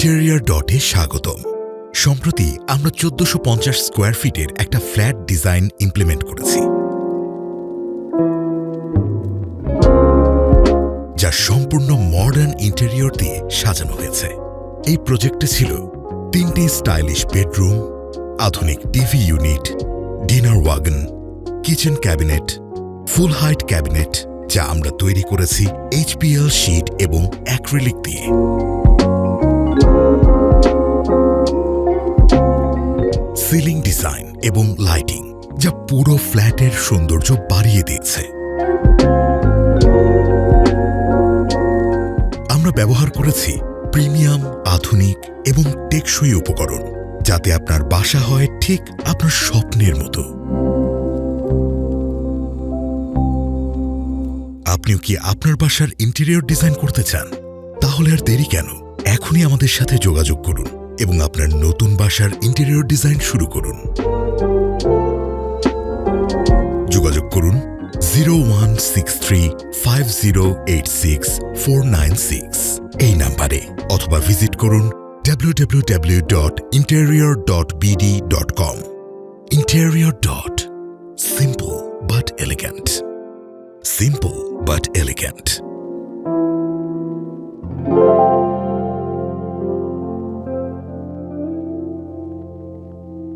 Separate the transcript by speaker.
Speaker 1: Interior ডটে স্বাগতম। সম্প্রতি আমরা ১৪৫০ স্কোয়ার ফিটের একটা ফ্ল্যাট ডিজাইন ইমপ্লিমেন্ট করেছি, যা সম্পূর্ণ মডার্ন ইন্টেরিয়র দিয়ে সাজানো হয়েছে। এই প্রজেক্টে ছিল ৩টি স্টাইলিশ বেডরুম, আধুনিক TV unit, dinner wagon, kitchen cabinet, ফুল হাইট ক্যাবিনেট, যা আমরা তৈরি করেছি HPL শীট এবং অ্যাক্রিলিক দিয়ে। সিলিং ডিজাইন এবং লাইটিং, যা পুরো ফ্ল্যাটের সৌন্দর্য বাড়িয়ে দিচ্ছে। আমরা ব্যবহার করেছি প্রিমিয়াম, আধুনিক এবং টেকসই উপকরণ, যাতে আপনার বাসা হয় ঠিক আপনার স্বপ্নের মতো। আপনিও কি আপনার বাসার ইন্টেরিয়র ডিজাইন করতে চান? তাহলে আর দেরি কেন? এখনই আমাদের সাথে যোগাযোগ করুন এবং আপনার নতুন বাসার ইন্টেরিয়র ডিজাইন শুরু করুন। যোগাযোগ করুন 01635086 এই নাম্বারে, অথবা ভিজিট করুন www.interior.bd.com। Interior dot, simple but elegant. Simple but elegant.